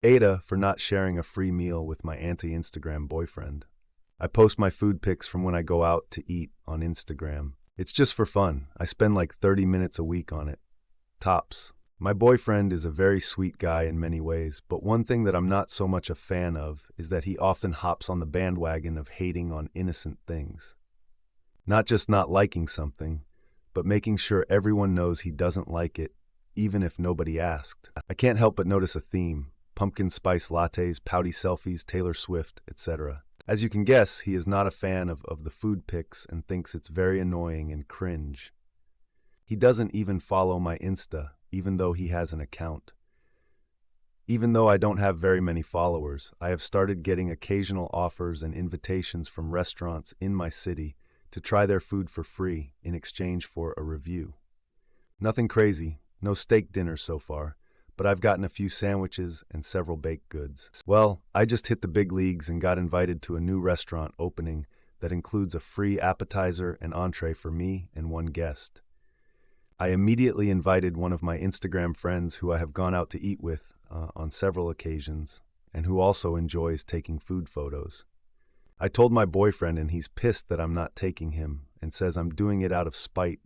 Ada for not sharing a free meal with my anti-Instagram boyfriend. I post my food pics from when I go out to eat on Instagram. It's just for fun. I spend like 30 minutes a week on it. Tops. My boyfriend is a very sweet guy in many ways, but one thing that I'm not so much a fan of is that he often hops on the bandwagon of hating on innocent things. Not just not liking something, but making sure everyone knows he doesn't like it, even if nobody asked. I can't help but notice a theme: pumpkin spice lattes, pouty selfies, Taylor Swift, etc. As you can guess, he is not a fan of the food pics and thinks it's very annoying and cringe. He doesn't even follow my Insta, even though he has an account. Even though I don't have very many followers, I have started getting occasional offers and invitations from restaurants in my city to try their food for free in exchange for a review. Nothing crazy, no steak dinners so far, but I've gotten a few sandwiches and several baked goods. Well, I just hit the big leagues and got invited to a new restaurant opening that includes a free appetizer and entree for me and one guest. I immediately invited one of my Instagram friends who I have gone out to eat with on several occasions and who also enjoys taking food photos. I told my boyfriend and he's pissed that I'm not taking him and says I'm doing it out of spite.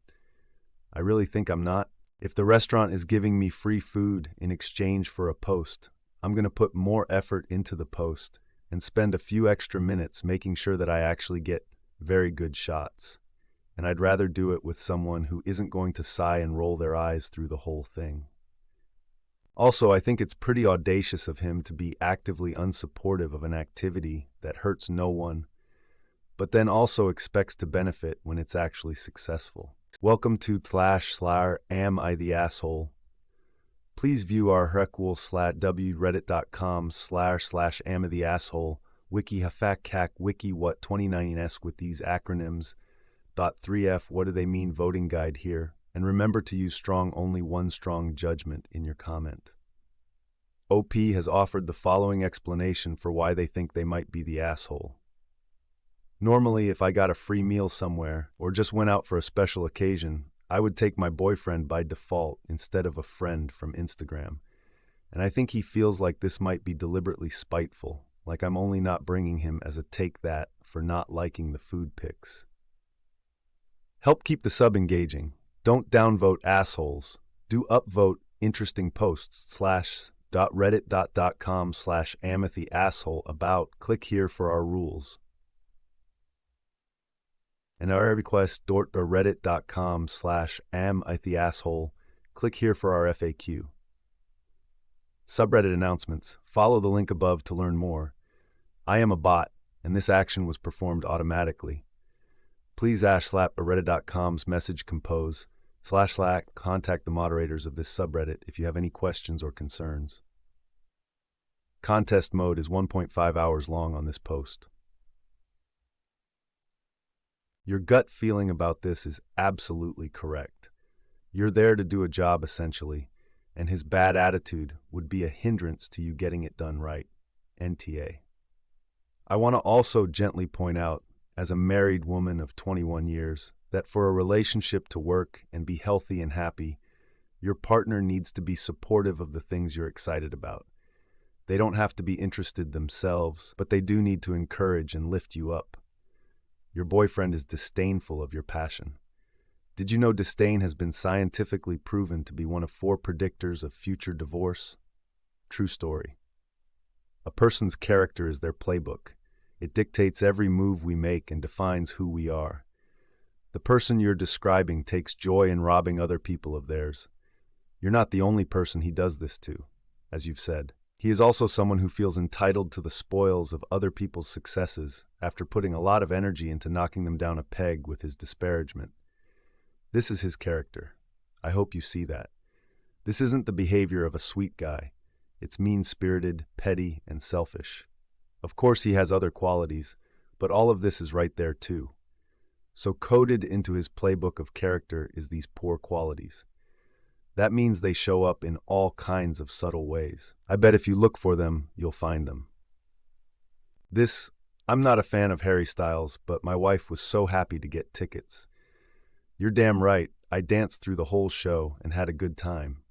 I really think I'm not. If the restaurant is giving me free food in exchange for a post, I'm going to put more effort into the post and spend a few extra minutes making sure that I actually get very good shots. And I'd rather do it with someone who isn't going to sigh and roll their eyes through the whole thing. Also, I think it's pretty audacious of him to be actively unsupportive of an activity that hurts no one, but then also expects to benefit when it's actually successful. Welcome to //am I the asshole. Please view our reddit.com/am the asshole wiki hafak wiki what 2019s with these acronyms. .3f what do they mean voting guide here, and remember to use strong only one strong judgment in your comment. OP has offered the following explanation for why they think they might be the asshole. Normally, if I got a free meal somewhere or just went out for a special occasion, I would take my boyfriend by default instead of a friend from Instagram. And I think he feels like this might be deliberately spiteful, like I'm only not bringing him as a take that for not liking the food pics. Help keep the sub engaging. Don't downvote assholes. Do upvote interesting posts /reddit.com/amathyasshole about. Click here for our rules. And our request reddit.com/amathyasshole. Click here for our FAQ. Subreddit announcements. Follow the link above to learn more. I am a bot, and this action was performed automatically. Please /reddit.com's message compose // contact the moderators of this subreddit if you have any questions or concerns. Contest mode is 1.5 hours long on this post. Your gut feeling about this is absolutely correct. You're there to do a job essentially, and his bad attitude would be a hindrance to you getting it done right. NTA. I want to also gently point out, as a married woman of 21 years, that for a relationship to work and be healthy and happy, your partner needs to be supportive of the things you're excited about. They don't have to be interested themselves, but they do need to encourage and lift you up. Your boyfriend is disdainful of your passion. Did you know disdain has been scientifically proven to be one of 4 predictors of future divorce? True story. A person's character is their playbook. It dictates every move we make and defines who we are. The person you're describing takes joy in robbing other people of theirs. You're not the only person he does this to, as you've said. He is also someone who feels entitled to the spoils of other people's successes after putting a lot of energy into knocking them down a peg with his disparagement. This is his character. I hope you see that. This isn't the behavior of a sweet guy. It's mean-spirited, petty, and selfish. Of course he has other qualities, but all of this is right there too. So coded into his playbook of character is these poor qualities. That means they show up in all kinds of subtle ways. I bet if you look for them, you'll find them. I'm not a fan of Harry Styles, but my wife was so happy to get tickets. You're damn right, I danced through the whole show and had a good time.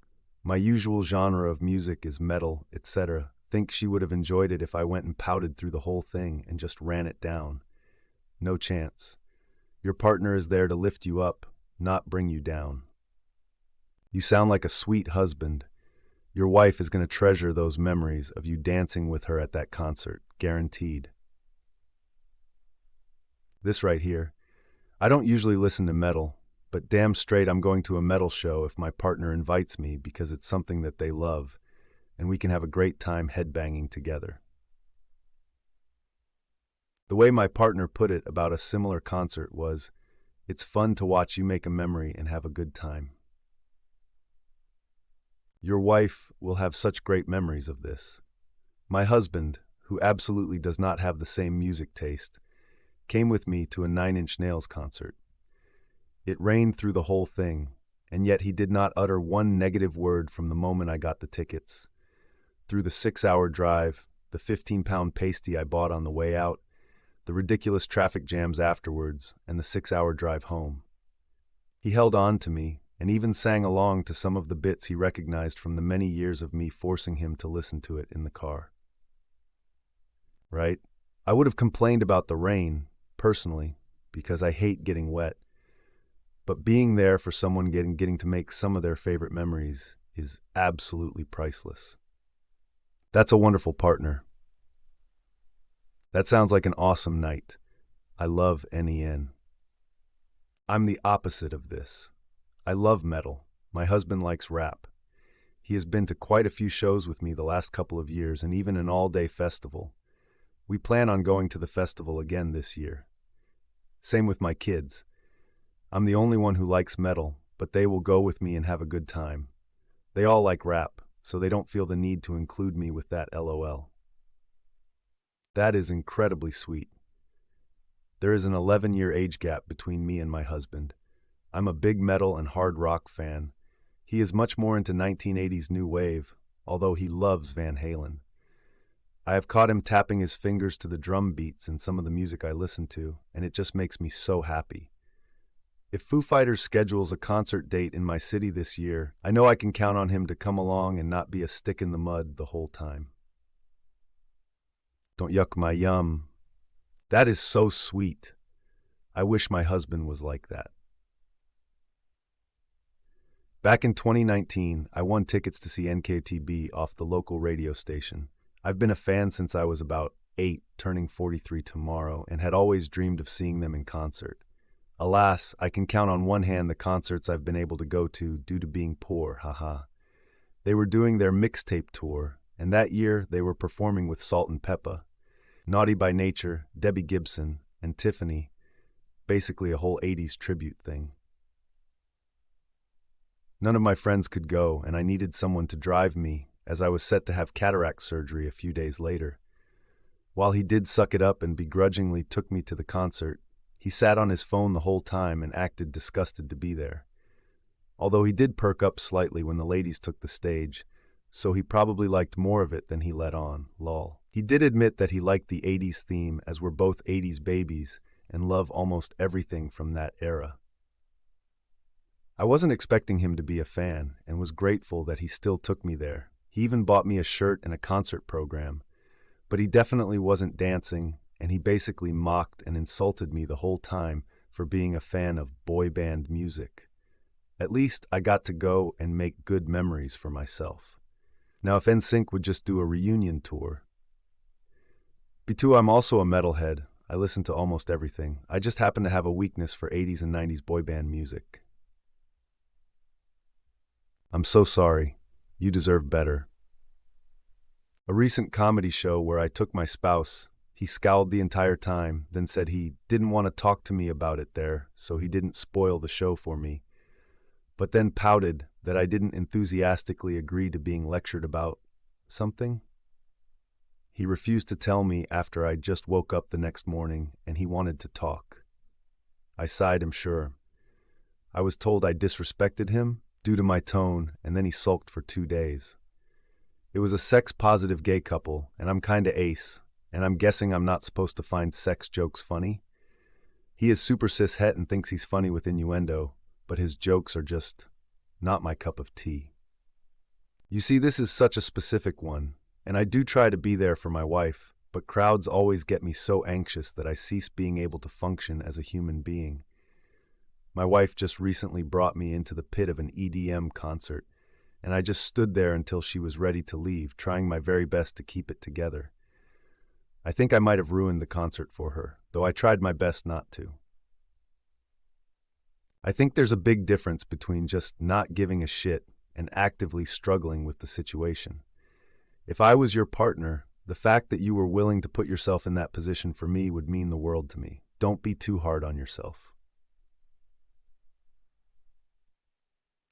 My usual genre of music is metal, etc. think she would have enjoyed it if I went and pouted through the whole thing and just ran it down. No chance. Your partner is there to lift you up, not bring you down. You sound like a sweet husband. Your wife is going to treasure those memories of you dancing with her at that concert, guaranteed. This right here. I don't usually listen to metal, but damn straight I'm going to a metal show if my partner invites me because it's something that they love, and we can have a great time headbanging together. The way my partner put it about a similar concert was, "It's fun to watch you make a memory and have a good time." Your wife will have such great memories of this. My husband, who absolutely does not have the same music taste, came with me to a Nine Inch Nails concert. It rained through the whole thing, and yet he did not utter one negative word from the moment I got the tickets. Through the 6-hour drive, the 15-pound pasty I bought on the way out, the ridiculous traffic jams afterwards, and the 6-hour drive home. He held on to me, and even sang along to some of the bits he recognized from the many years of me forcing him to listen to it in the car. Right? I would have complained about the rain, personally, because I hate getting wet. But being there for someone getting to make some of their favorite memories is absolutely priceless. That's a wonderful partner. That sounds like an awesome night. I love NEN. I'm the opposite of this. I love metal. My husband likes rap. He has been to quite a few shows with me the last couple of years and even an all-day festival. We plan on going to the festival again this year. Same with my kids. I'm the only one who likes metal, but they will go with me and have a good time. They all like rap, so they don't feel the need to include me with that LOL. That is incredibly sweet. There is an 11-year age gap between me and my husband. I'm a big metal and hard rock fan. He is much more into 1980s new wave, although he loves Van Halen. I have caught him tapping his fingers to the drum beats in some of the music I listen to, and it just makes me so happy. If Foo Fighters schedules a concert date in my city this year, I know I can count on him to come along and not be a stick in the mud the whole time. Don't yuck my yum. That is so sweet. I wish my husband was like that. Back in 2019, I won tickets to see NKTB off the local radio station. I've been a fan since I was about 8, turning 43 tomorrow, and had always dreamed of seeing them in concert. Alas, I can count on one hand the concerts I've been able to go to due to being poor, haha. They were doing their mixtape tour, and that year they were performing with Salt and Peppa, Naughty by Nature, Debbie Gibson, and Tiffany, basically a whole 80s tribute thing. None of my friends could go, and I needed someone to drive me, as I was set to have cataract surgery a few days later. While he did suck it up and begrudgingly took me to the concert, he sat on his phone the whole time and acted disgusted to be there. Although he did perk up slightly when the ladies took the stage, so he probably liked more of it than he let on, lol. He did admit that he liked the 80s theme, as we're both 80s babies and love almost everything from that era. I wasn't expecting him to be a fan and was grateful that he still took me there. He even bought me a shirt and a concert program, but he definitely wasn't dancing, and he basically mocked and insulted me the whole time for being a fan of boy band music. At least I got to go and make good memories for myself. Now if NSYNC would just do a reunion tour. B2, I'm also a metalhead. I listen to almost everything. I just happen to have a weakness for 80s and 90s boy band music. I'm so sorry. You deserve better. A recent comedy show where I took my spouse, he scowled the entire time, then said he didn't want to talk to me about it there, so he didn't spoil the show for me, but then pouted that I didn't enthusiastically agree to being lectured about something. He refused to tell me after I just woke up the next morning, and he wanted to talk. I sighed, I'm sure. I was told I disrespected him due to my tone, and then he sulked for 2 days. It was a sex-positive gay couple, and I'm kinda ace, and I'm guessing I'm not supposed to find sex jokes funny. He is super cis-het and thinks he's funny with innuendo, but his jokes are just not my cup of tea. You see, this is such a specific one. And I do try to be there for my wife, but crowds always get me so anxious that I cease being able to function as a human being. My wife just recently brought me into the pit of an EDM concert, and I just stood there until she was ready to leave, trying my very best to keep it together. I think I might have ruined the concert for her, though I tried my best not to. I think there's a big difference between just not giving a shit and actively struggling with the situation. If I was your partner, the fact that you were willing to put yourself in that position for me would mean the world to me. Don't be too hard on yourself.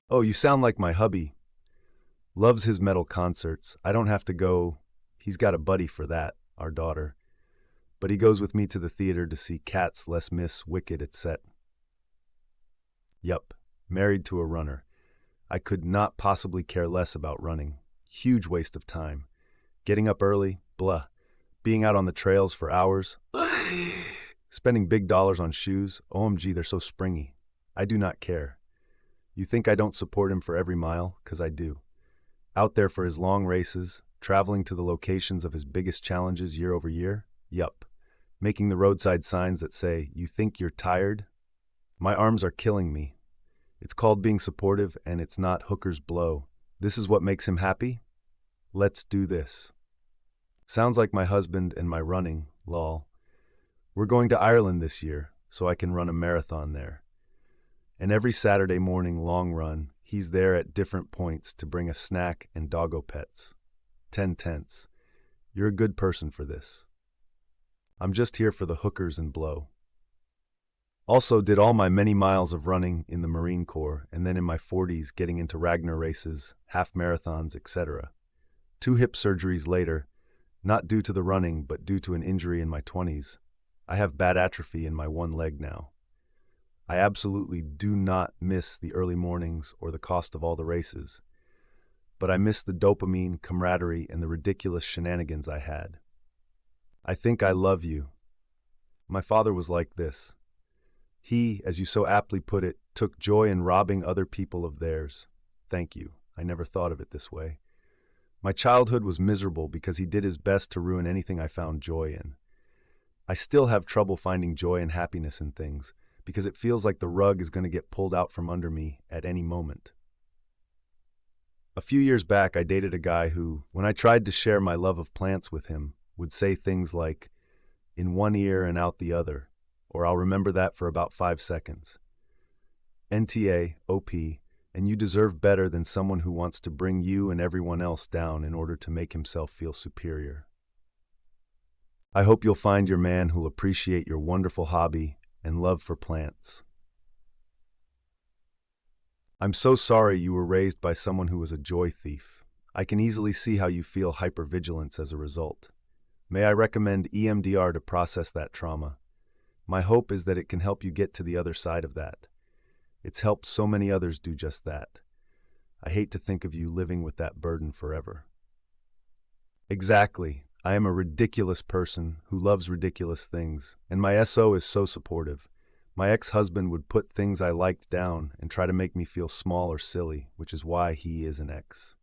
Oh, you sound like my hubby. Loves his metal concerts. I don't have to go. He's got a buddy for that, our daughter. But he goes with me to the theater to see Cats, Les Mis, Wicked, etc. Yup, married to a runner. I could not possibly care less about running. Huge waste of time. Getting up early, blah. Being out on the trails for hours. Spending big dollars on shoes. OMG, they're so springy. I do not care. You think I don't support him for every mile? 'Cause I do. Out there for his long races, traveling to the locations of his biggest challenges year over year? Yup. Making the roadside signs that say, "You think you're tired?" My arms are killing me. It's called being supportive, and it's not hooker's blow. This is what makes him happy? Let's do this. Sounds like my husband and my running, lol. We're going to Ireland this year, so I can run a marathon there. And every Saturday morning long run, he's there at different points to bring a snack and doggo pets. 10 tenths. You're a good person for this. I'm just here for the hookers and blow. Also did all my many miles of running in the Marine Corps, and then in my 40s getting into Ragnar races, half marathons, etc. 2 hip surgeries later, not due to the running, but due to an injury in my 20s. I have bad atrophy in my one leg now. I absolutely do not miss the early mornings or the cost of all the races, but I miss the dopamine, camaraderie, and the ridiculous shenanigans I had. I think I love you. My father was like this. He, as you so aptly put it, took joy in robbing other people of theirs. Thank you. I never thought of it this way. My childhood was miserable because he did his best to ruin anything I found joy in. I still have trouble finding joy and happiness in things because it feels like the rug is going to get pulled out from under me at any moment. A few years back, I dated a guy who, when I tried to share my love of plants with him, would say things like, "In one ear and out the other," or "I'll remember that for about 5 seconds. NTA, OP, and you deserve better than someone who wants to bring you and everyone else down in order to make himself feel superior. I hope you'll find your man who'll appreciate your wonderful hobby and love for plants. I'm so sorry you were raised by someone who was a joy thief. I can easily see how you feel hypervigilance as a result. May I recommend EMDR to process that trauma? My hope is that it can help you get to the other side of that. It's helped so many others do just that. I hate to think of you living with that burden forever. Exactly. I am a ridiculous person who loves ridiculous things, and my SO is so supportive. My ex-husband would put things I liked down and try to make me feel small or silly, which is why he is an ex.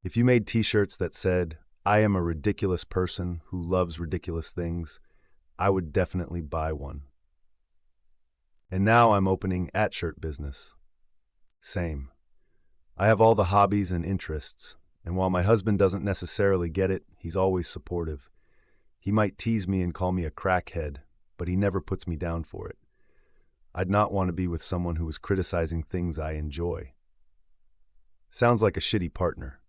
If you made t-shirts that said, "I am a ridiculous person who loves ridiculous things," I would definitely buy one. And now I'm opening @shirt business. Same. I have all the hobbies and interests, and while my husband doesn't necessarily get it, he's always supportive. He might tease me and call me a crackhead, but he never puts me down for it. I'd not want to be with someone who was criticizing things I enjoy. Sounds like a shitty partner.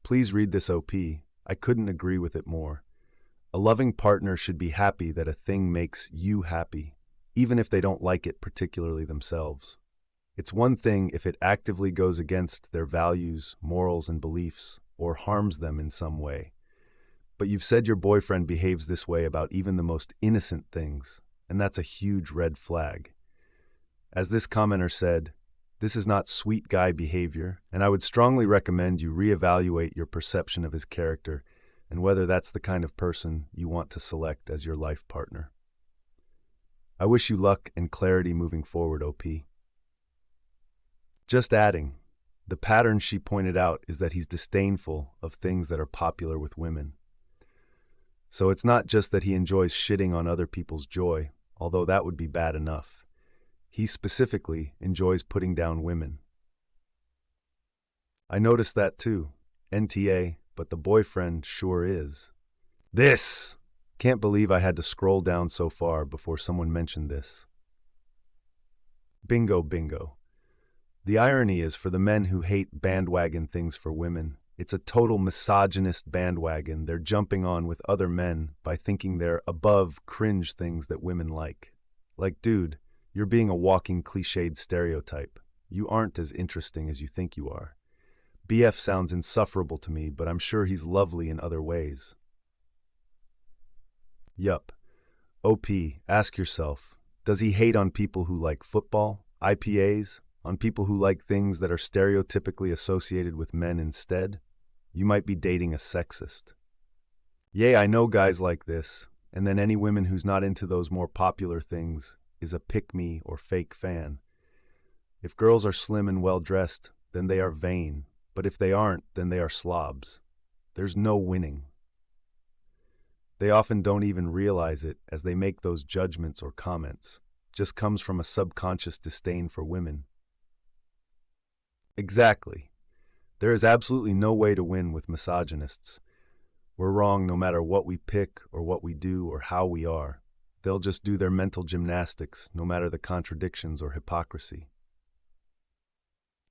Please read this OP. I couldn't agree with it more. A loving partner should be happy that a thing makes you happy, even if they don't like it particularly themselves. It's one thing if it actively goes against their values, morals, and beliefs, or harms them in some way. But you've said your boyfriend behaves this way about even the most innocent things, and that's a huge red flag. As this commenter said, this is not sweet guy behavior, and I would strongly recommend you reevaluate your perception of his character and whether that's the kind of person you want to select as your life partner. I wish you luck and clarity moving forward, OP. Just adding, The pattern she pointed out is that he's disdainful of things that are popular with women. So it's not just that he enjoys shitting on other people's joy, although that would be bad enough. He specifically enjoys putting down women. I noticed that too. NTA, but the boyfriend sure is. This! Can't believe I had to scroll down so far before someone mentioned this. Bingo, bingo. The irony is, for the men who hate bandwagon things for women, it's a total misogynist bandwagon they're jumping on with other men by thinking they're above cringe things that women like. Like, dude, you're being a walking cliched stereotype. You aren't as interesting as you think you are. BF sounds insufferable to me, but I'm sure he's lovely in other ways. Yup. OP, ask yourself, does he hate on people who like football, IPAs, on people who like things that are stereotypically associated with men instead? You might be dating a sexist. Yeah, I know guys like this, and then any women who's not into those more popular things is a pick-me or fake fan. If girls are slim and well-dressed, then they are vain, but if they aren't, then they are slobs. There's no winning. They often don't even realize it as they make those judgments or comments. Just comes from a subconscious disdain for women. Exactly. There is absolutely no way to win with misogynists. We're wrong no matter what we pick or what we do or how we are. They'll just do their mental gymnastics, no matter the contradictions or hypocrisy.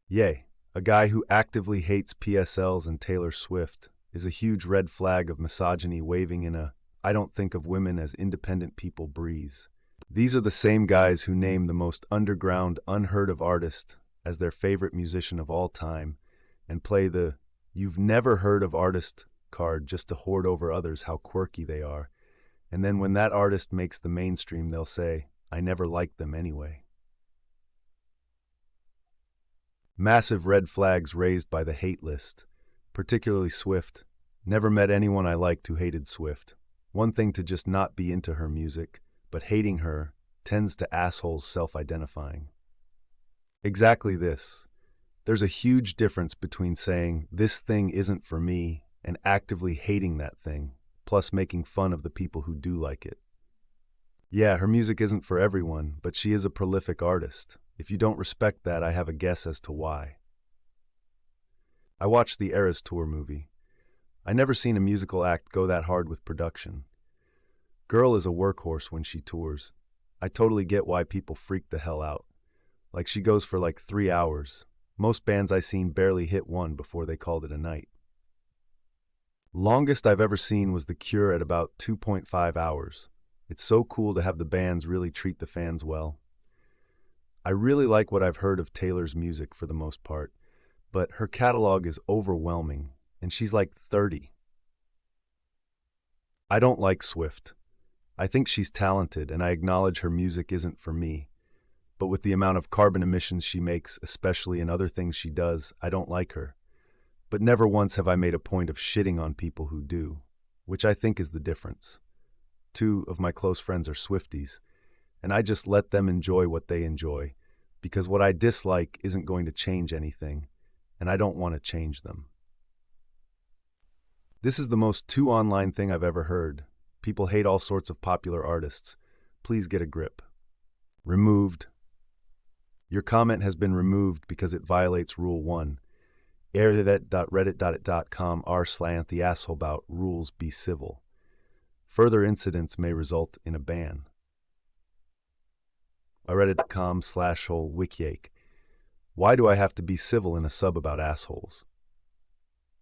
Yay, a guy who actively hates PSLs and Taylor Swift is a huge red flag of misogyny waving in a "I don't think of women as independent people" breeze. These are the same guys who name the most underground, unheard of artist as their favorite musician of all time and play the "you've never heard of artist" card just to hoard over others how quirky they are. And then when that artist makes the mainstream, they'll say, "I never liked them anyway." Massive red flags raised by the hate list, particularly Swift. Never met anyone I liked who hated Swift. One thing to just not be into her music, but hating her tends to assholes self-identifying. Exactly this. There's a huge difference between saying, "this thing isn't for me," and actively hating that thing, plus making fun of the people who do like it. Yeah, her music isn't for everyone, but she is a prolific artist. If you don't respect that, I have a guess as to why. I watched the Eras Tour movie. I never seen a musical act go that hard with production. Girl is a workhorse when she tours. I totally get why people freak the hell out. Like, she goes for like 3 hours. Most bands I seen barely hit one before they called it a night. Longest I've ever seen was The Cure at about 2.5 hours. It's so cool to have the bands really treat the fans well. I really like what I've heard of Taylor's music for the most part, but her catalog is overwhelming, and she's like 30. I don't like Swift. I think she's talented, and I acknowledge her music isn't for me. But with the amount of carbon emissions she makes, especially in other things she does, I don't like her. But never once have I made a point of shitting on people who do, which I think is the difference. 2 of my close friends are Swifties, and I just let them enjoy what they enjoy, because what I dislike isn't going to change anything, and I don't want to change them. This is the most too online thing I've ever heard. People hate all sorts of popular artists. Please get a grip. Removed. Your comment has been removed because it violates Rule 1. r/theassholebout rules be civil. Further incidents may result in a ban. reddit.com/wikiyake. Why do I have to be civil in a sub about assholes?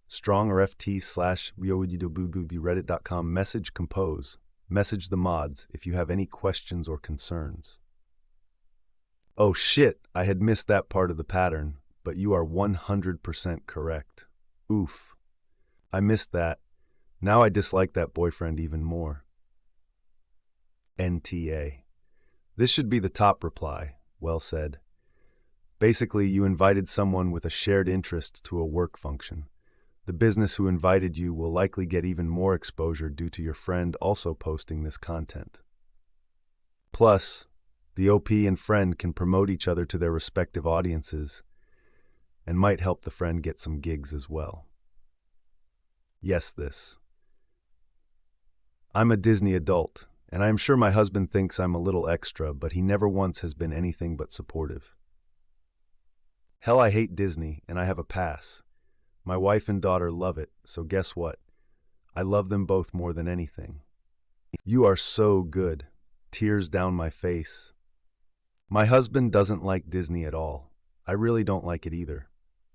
Strong or ft/reddit.com message compose. Message the mods if you have any questions or concerns. Oh shit, I had missed that part of the pattern, but you are 100% correct. Oof. I missed that. Now I dislike that boyfriend even more. NTA. This should be the top reply. Well said. Basically, you invited someone with a shared interest to a work function. The business who invited you will likely get even more exposure due to your friend also posting this content. Plus, the OP and friend can promote each other to their respective audiences. and might help the friend get some gigs as well. Yes, this. I'm a Disney adult, and I am sure my husband thinks I'm a little extra, but he never once has been anything but supportive. Hell, I hate Disney, and I have a pass. My wife and daughter love it, so guess what? I love them both more than anything. You are so good. Tears down my face. My husband doesn't like Disney at all. I really don't like it either.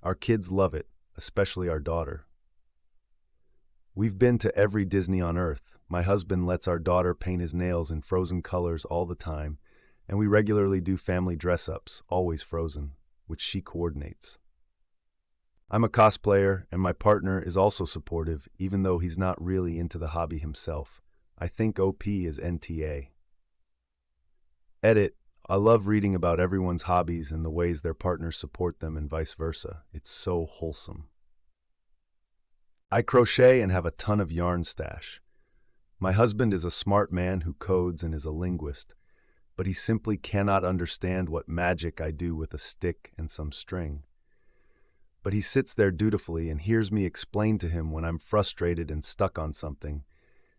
Our kids love it, especially our daughter. We've been to every Disney on Earth. My husband lets our daughter paint his nails in frozen colors all the time, and we regularly do family dress-ups, always frozen, which she coordinates. I'm a cosplayer, and my partner is also supportive, even though he's not really into the hobby himself. I think OP is NTA. Edit. I love reading about everyone's hobbies and the ways their partners support them and vice versa. It's so wholesome. I crochet and have a ton of yarn stash. My husband is a smart man who codes and is a linguist, but he simply cannot understand what magic I do with a stick and some string. But he sits there dutifully and hears me explain to him when I'm frustrated and stuck on something,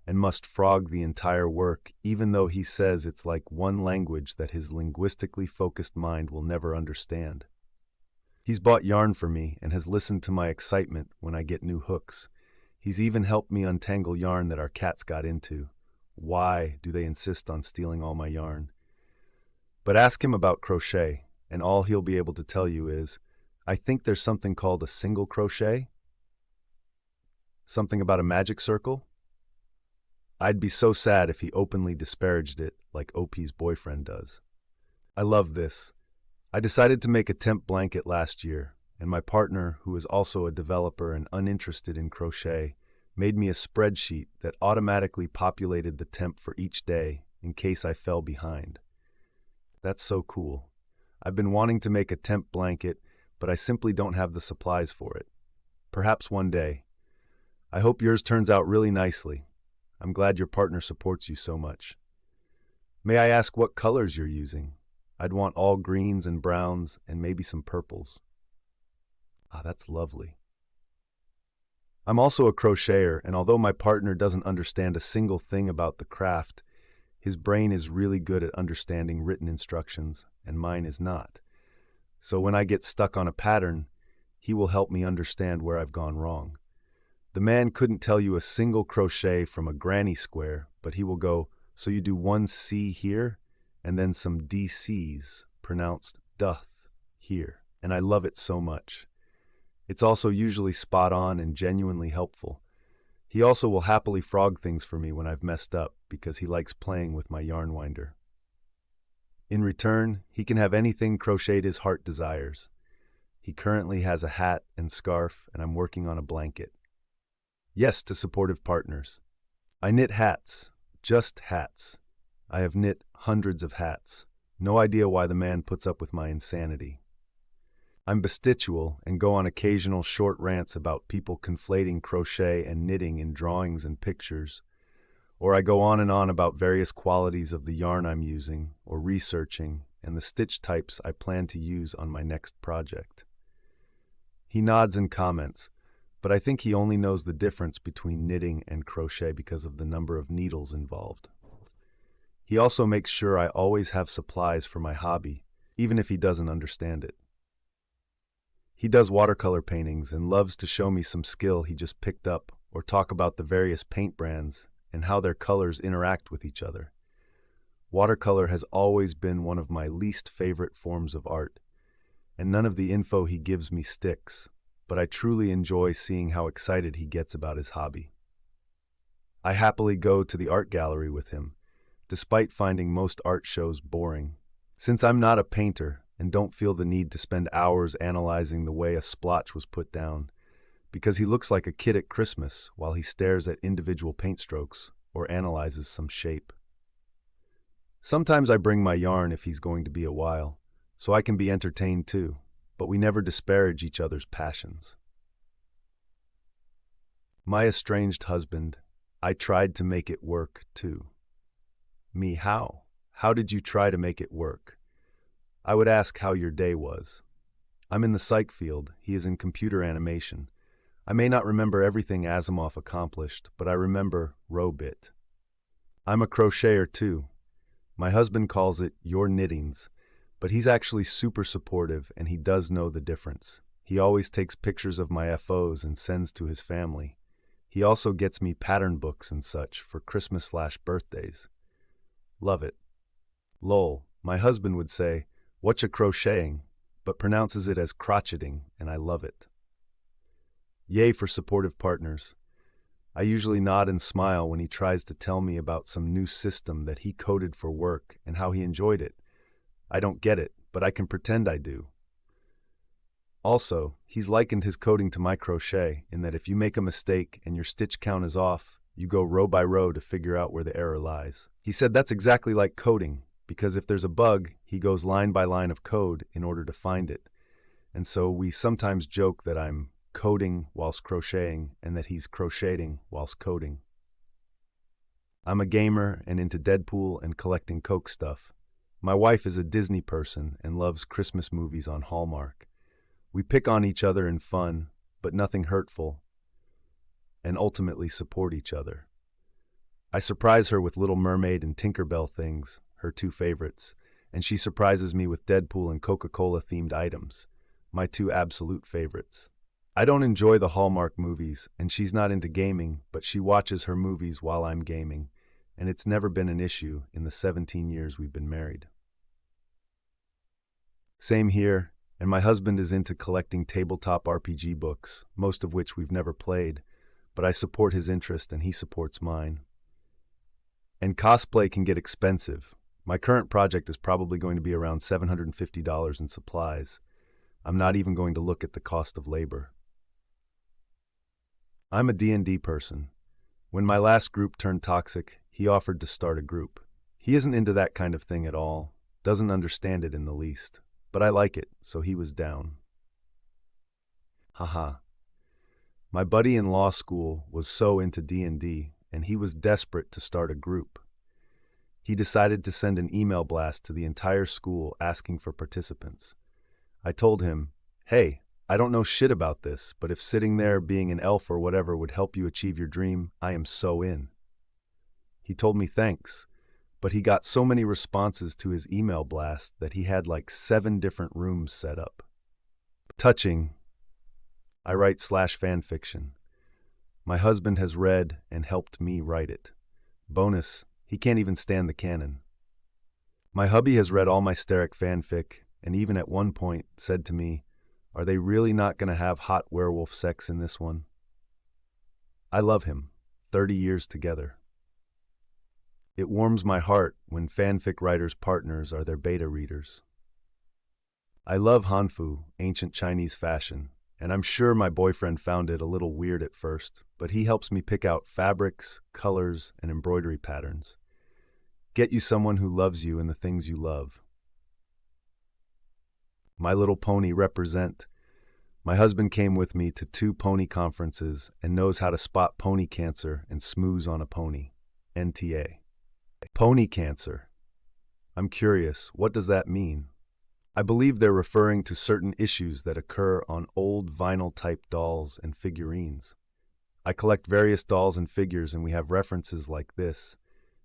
and must frog the entire work, even though he says it's like one language that his linguistically focused mind will never understand. He's bought yarn for me and has listened to my excitement when I get new hooks. He's even helped me untangle yarn that our cats got into. Why do they insist on stealing all my yarn? But ask him about crochet, and all he'll be able to tell you is, I think there's something called a single crochet? Something about a magic circle? I'd be so sad if he openly disparaged it like OP's boyfriend does. I love this. I decided to make a temp blanket last year, and my partner, who is also a developer and uninterested in crochet, made me a spreadsheet that automatically populated the temp for each day in case I fell behind. That's so cool. I've been wanting to make a temp blanket, but I simply don't have the supplies for it. Perhaps one day. I hope yours turns out really nicely. I'm glad your partner supports you so much. May I ask what colors you're using? I'd want all greens and browns and maybe some purples. That's lovely. I'm also a crocheter, and although my partner doesn't understand a single thing about the craft, his brain is really good at understanding written instructions, and mine is not. So when I get stuck on a pattern, he will help me understand where I've gone wrong. The man couldn't tell you a single crochet from a granny square, but he will go, so you do one C here, and then some DCs, pronounced doth, here, and I love it so much. It's also usually spot on and genuinely helpful. He also will happily frog things for me when I've messed up because he likes playing with my yarn winder. In return, he can have anything crocheted his heart desires. He currently has a hat and scarf, and I'm working on a blanket. Yes to supportive partners. I knit hats, just hats. I have knit hundreds of hats. No idea why the man puts up with my insanity. I'm bestidual and go on occasional short rants about people conflating crochet and knitting in drawings and pictures, or I go on and on about various qualities of the yarn I'm using or researching and the stitch types I plan to use on my next project. He nods and comments, but I think he only knows the difference between knitting and crochet because of the number of needles involved. He also makes sure I always have supplies for my hobby, even if he doesn't understand it. He does watercolor paintings and loves to show me some skill he just picked up or talk about the various paint brands and how their colors interact with each other. Watercolor has always been one of my least favorite forms of art, and none of the info he gives me sticks, but I truly enjoy seeing how excited he gets about his hobby. I happily go to the art gallery with him, despite finding most art shows boring. Since I'm not a painter and don't feel the need to spend hours analyzing the way a splotch was put down, because he looks like a kid at Christmas while he stares at individual paint strokes or analyzes some shape. Sometimes I bring my yarn if he's going to be a while, so I can be entertained too, but we never disparage each other's passions. My estranged husband, I tried to make it work too. Me, how? How did you try to make it work? I would ask how your day was. I'm in the psych field, he is in computer animation. I may not remember everything Asimov accomplished, but I remember Robit. I'm a crocheter too. My husband calls it your knittings, but he's actually super supportive and he does know the difference. He always takes pictures of my FOs and sends to his family. He also gets me pattern books and such for Christmas/birthdays. Love it. Lol, my husband would say, "Whatcha crocheting?" but pronounces it as crotcheting, and I love it. Yay for supportive partners. I usually nod and smile when he tries to tell me about some new system that he coded for work and how he enjoyed it. I don't get it, but I can pretend I do. Also, he's likened his coding to my crochet in that if you make a mistake and your stitch count is off, you go row by row to figure out where the error lies. He said that's exactly like coding, because if there's a bug, he goes line by line of code in order to find it. And so we sometimes joke that I'm coding whilst crocheting and that he's crocheting whilst coding. I'm a gamer and into Deadpool and collecting Coke stuff. My wife is a Disney person and loves Christmas movies on Hallmark. We pick on each other in fun, but nothing hurtful, and ultimately support each other. I surprise her with Little Mermaid and Tinkerbell things, her two favorites, and she surprises me with Deadpool and Coca-Cola themed items, my two absolute favorites. I don't enjoy the Hallmark movies, and she's not into gaming, but she watches her movies while I'm gaming, and it's never been an issue in the 17 years we've been married. Same here, and my husband is into collecting tabletop RPG books, most of which we've never played, but I support his interest and he supports mine. And cosplay can get expensive. My current project is probably going to be around $750 in supplies. I'm not even going to look at the cost of labor. I'm a D&D person. When my last group turned toxic, he offered to start a group. He isn't into that kind of thing at all, doesn't understand it in the least, but I like it, so he was down. Haha. My buddy in law school was so into D&D, and he was desperate to start a group. He decided to send an email blast to the entire school asking for participants. I told him, "Hey, I don't know shit about this, but if sitting there being an elf or whatever would help you achieve your dream, I am so in." He told me thanks, but he got so many responses to his email blast that he had like 7 different rooms set up. Touching. I write /fanfiction. My husband has read and helped me write it. Bonus, he can't even stand the canon. My hubby has read all my Steric fanfic, and even at one point said to me, "Are they really not going to have hot werewolf sex in this one?" I love him, 30 years together. It warms my heart when fanfic writers' partners are their beta readers. I love Hanfu, ancient Chinese fashion, and I'm sure my boyfriend found it a little weird at first, but he helps me pick out fabrics, colors, and embroidery patterns. Get you someone who loves you and the things you love. My Little Pony represent. My husband came with me to 2 pony conferences and knows how to spot pony cancer and smooze on a pony. NTA. Pony cancer. I'm curious, what does that mean? I believe they're referring to certain issues that occur on old vinyl-type dolls and figurines. I collect various dolls and figures and we have references like this.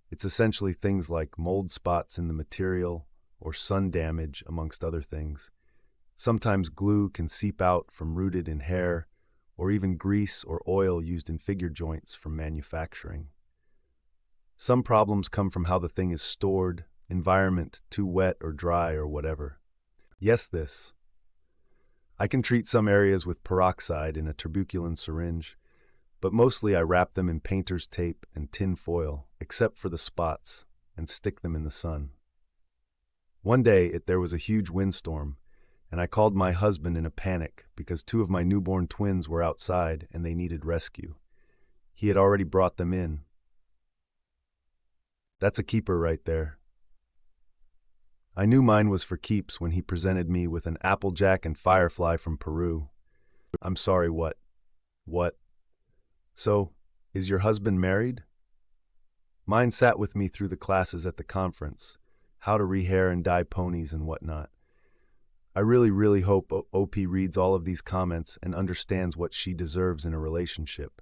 It's essentially things like mold spots in the material or sun damage, amongst other things. Sometimes glue can seep out from rooted in hair, or even grease or oil used in figure joints from manufacturing. Some problems come from how the thing is stored, environment too wet or dry or whatever. Yes, this. I can treat some areas with peroxide in a tuberculin syringe, but mostly I wrap them in painter's tape and tin foil, except for the spots, and stick them in the sun. One day there was a huge windstorm, and I called my husband in a panic because 2 of my newborn twins were outside and they needed rescue. He had already brought them in. That's a keeper right there. I knew mine was for keeps when he presented me with an Applejack and Firefly from Peru. I'm sorry, what? What? So, is your husband married? Mine sat with me through the classes at the conference, how to rehair and dye ponies and whatnot. I really hope OP reads all of these comments and understands what she deserves in a relationship.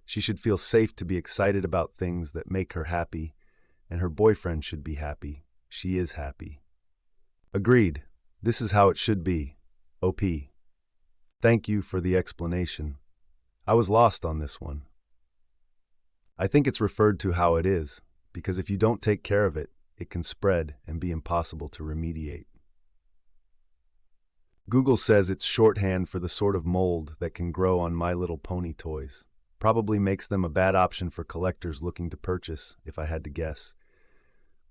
She should feel safe to be excited about things that make her happy, and her boyfriend should be happy. She is happy. Agreed. This is how it should be. OP. Thank you for the explanation. I was lost on this one. I think it's referred to how it is, because if you don't take care of it, it can spread and be impossible to remediate. Google says it's shorthand for the sort of mold that can grow on My Little Pony toys. Probably makes them a bad option for collectors looking to purchase, if I had to guess.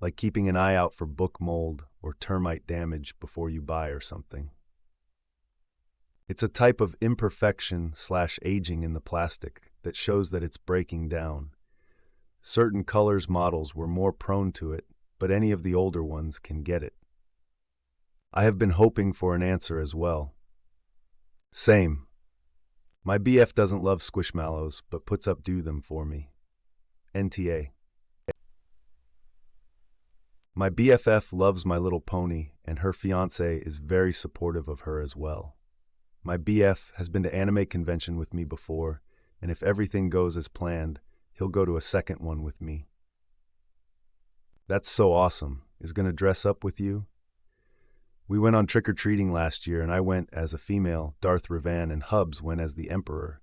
Like keeping an eye out for book mold or termite damage before you buy or something. It's a type of imperfection/aging in the plastic that shows that it's breaking down. Certain colors models were more prone to it, but any of the older ones can get it. I have been hoping for an answer as well. Same. My BF doesn't love squishmallows, but puts up do them for me. NTA. My BFF loves My Little Pony, and her fiancé is very supportive of her as well. My BF has been to anime convention with me before, and if everything goes as planned, he'll go to a second one with me. That's so awesome. Is gonna dress up with you? We went on trick-or-treating last year, and I went as a female, Darth Revan, and Hubs went as the Emperor.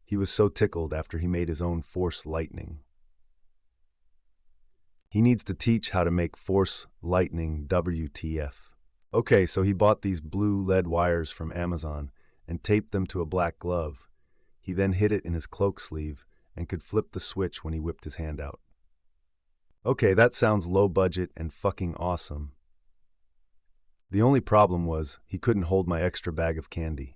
He was so tickled after he made his own Force lightning. He needs to teach how to make Force lightning WTF. Okay, so he bought these blue lead wires from Amazon and taped them to a black glove. He then hid it in his cloak sleeve and could flip the switch when he whipped his hand out. Okay, that sounds low budget and fucking awesome. The only problem was he couldn't hold my extra bag of candy.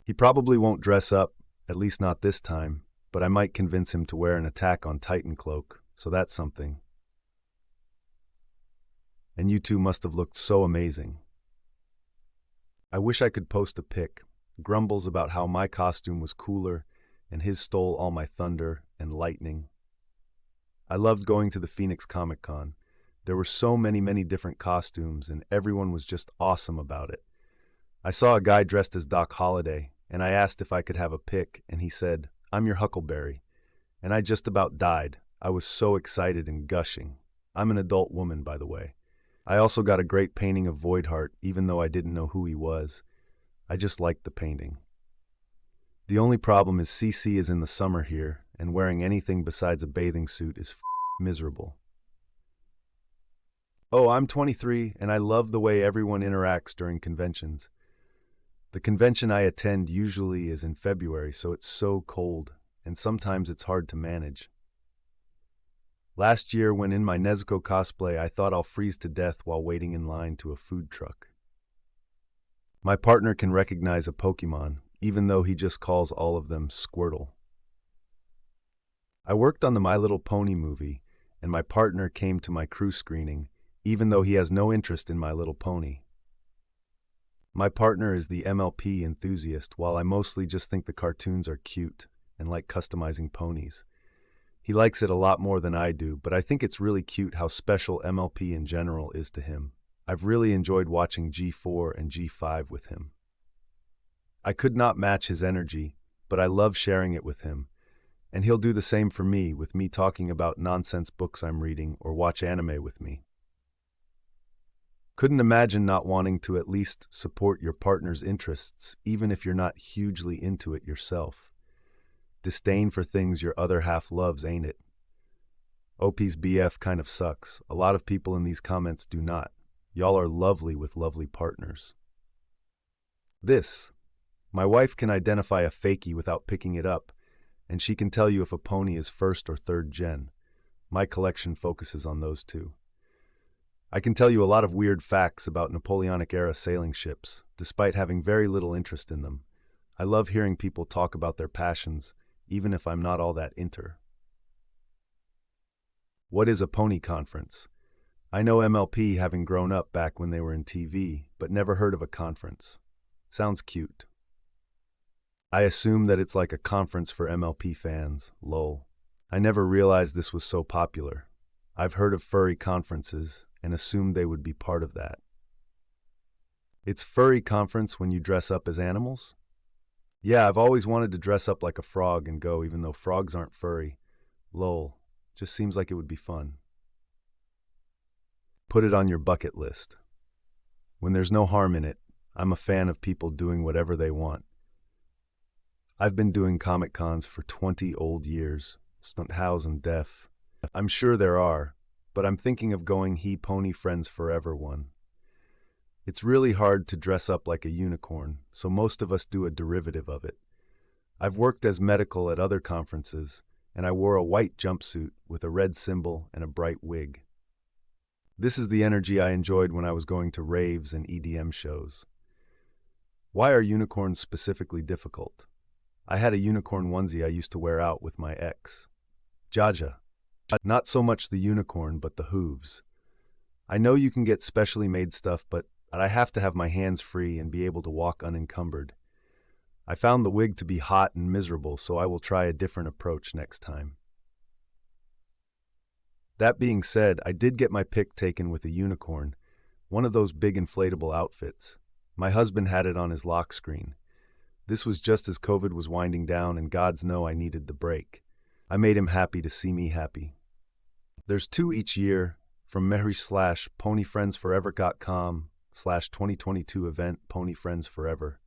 He probably won't dress up, at least not this time, but I might convince him to wear an Attack on Titan cloak, so that's something. And you two must have looked so amazing. I wish I could post a pic, grumbles about how my costume was cooler and his stole all my thunder and lightning. I loved going to the Phoenix Comic Con. There were so many different costumes and everyone was just awesome about it. I saw a guy dressed as Doc Holliday and I asked if I could have a pic and he said, "I'm your Huckleberry." And I just about died. I was so excited and gushing. I'm an adult woman, by the way. I also got a great painting of Voidheart, even though I didn't know who he was. I just liked the painting. The only problem is CC is in the summer here, and wearing anything besides a bathing suit is miserable. Oh, I'm 23, and I love the way everyone interacts during conventions. The convention I attend usually is in February, so it's so cold, and sometimes it's hard to manage. Last year, when in my Nezuko cosplay, I thought I'll freeze to death while waiting in line to a food truck. My partner can recognize a Pokemon, even though he just calls all of them Squirtle. I worked on the My Little Pony movie, and my partner came to my crew screening, even though he has no interest in My Little Pony. My partner is the MLP enthusiast, while I mostly just think the cartoons are cute and like customizing ponies. He likes it a lot more than I do, but I think it's really cute how special MLP in general is to him. I've really enjoyed watching G4 and G5 with him. I could not match his energy, but I love sharing it with him, and he'll do the same for me with me talking about nonsense books I'm reading or watch anime with me. Couldn't imagine not wanting to at least support your partner's interests, even if you're not hugely into it yourself. Disdain for things your other half loves, ain't it? OP's BF kind of sucks. A lot of people in these comments do not. Y'all are lovely with lovely partners. My wife can identify a fakie without picking it up, and she can tell you if a pony is first or third gen. My collection focuses on those two. I can tell you a lot of weird facts about Napoleonic-era sailing ships, despite having very little interest in them. I love hearing people talk about their passions, even if I'm not all that into. What is a pony conference? I know MLP having grown up back when they were in TV, but never heard of a conference. Sounds cute. I assume that it's like a conference for MLP fans, lol. I never realized this was so popular. I've heard of furry conferences and assumed they would be part of that. It's furry conference when you dress up as animals? Yeah, I've always wanted to dress up like a frog and go, even though frogs aren't furry. Lol. Just seems like it would be fun. Put it on your bucket list. When there's no harm in it, I'm a fan of people doing whatever they want. I've been doing Comic Cons for 20 old years, Stunthouse and Deaf. I'm sure there are, but I'm thinking of going He Pony Friends Forever one. It's really hard to dress up like a unicorn, so most of us do a derivative of it. I've worked as medical at other conferences, and I wore a white jumpsuit with a red symbol and a bright wig. This is the energy I enjoyed when I was going to raves and EDM shows. Why are unicorns specifically difficult? I had a unicorn onesie I used to wear out with my ex. Jaja. Not so much the unicorn, but the hooves. I know you can get specially made stuff, but I have to have my hands free and be able to walk unencumbered. I found the wig to be hot and miserable, so I will try a different approach next time. That being said, I did get my pic taken with a unicorn, one of those big inflatable outfits. My husband had it on his lock screen. This was just as COVID was winding down, and gods know I needed the break. I made him happy to see me happy. There's 2 each year, from ponyfriendsforever.com/2022 event Pony Friends Forever.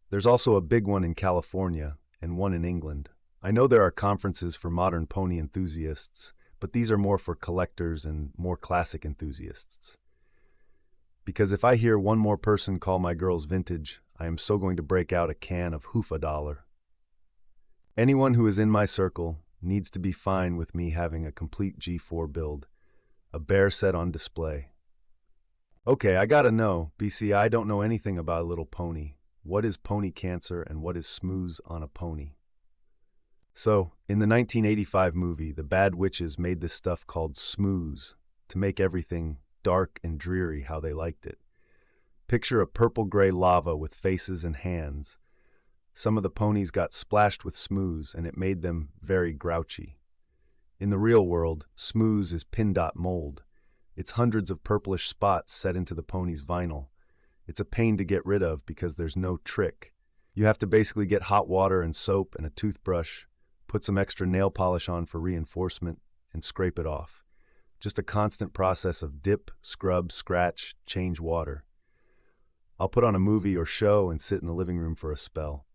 There's also a big one in California and one in England. I know there are conferences for modern pony enthusiasts, but these are more for collectors and more classic enthusiasts. Because if I hear one more person call my girls vintage, I am so going to break out a can of $1. Anyone who is in my circle needs to be fine with me having a complete G4 build, a bear set on display. Okay, I gotta know, BC, I don't know anything about a little pony. What is pony cancer and what is smooze on a pony? So, in the 1985 movie, the bad witches made this stuff called smooze to make everything dark and dreary how they liked it. Picture a purple-gray lava with faces and hands. Some of the ponies got splashed with smooze and it made them very grouchy. In the real world, smooze is pin dot mold. It's hundreds of purplish spots set into the pony's vinyl. It's a pain to get rid of because there's no trick. You have to basically get hot water and soap and a toothbrush, put some extra nail polish on for reinforcement, and scrape it off. Just a constant process of dip, scrub, scratch, change water. I'll put on a movie or show and sit in the living room for a spell.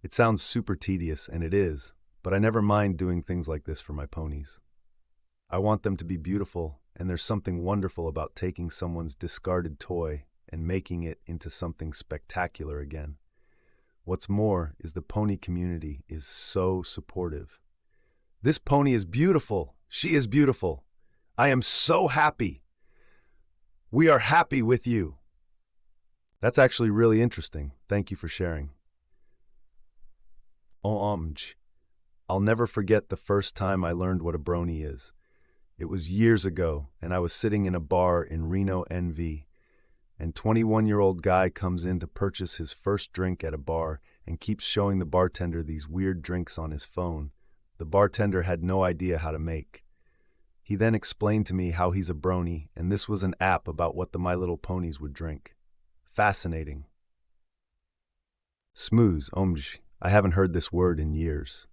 It sounds super tedious, and it is, but I never mind doing things like this for my ponies. I want them to be beautiful, and there's something wonderful about taking someone's discarded toy and making it into something spectacular again. What's more is the pony community is so supportive. This pony is beautiful. She is beautiful. I am so happy. We are happy with you. That's actually really interesting. Thank you for sharing. I'll never forget the first time I learned what a brony is. It was years ago, and I was sitting in a bar in Reno, NV, and 21-year-old guy comes in to purchase his first drink at a bar and keeps showing the bartender these weird drinks on his phone. The bartender had no idea how to make. He then explained to me how he's a brony, and this was an app about what the My Little Ponies would drink. Fascinating. Smooze, I haven't heard this word in years.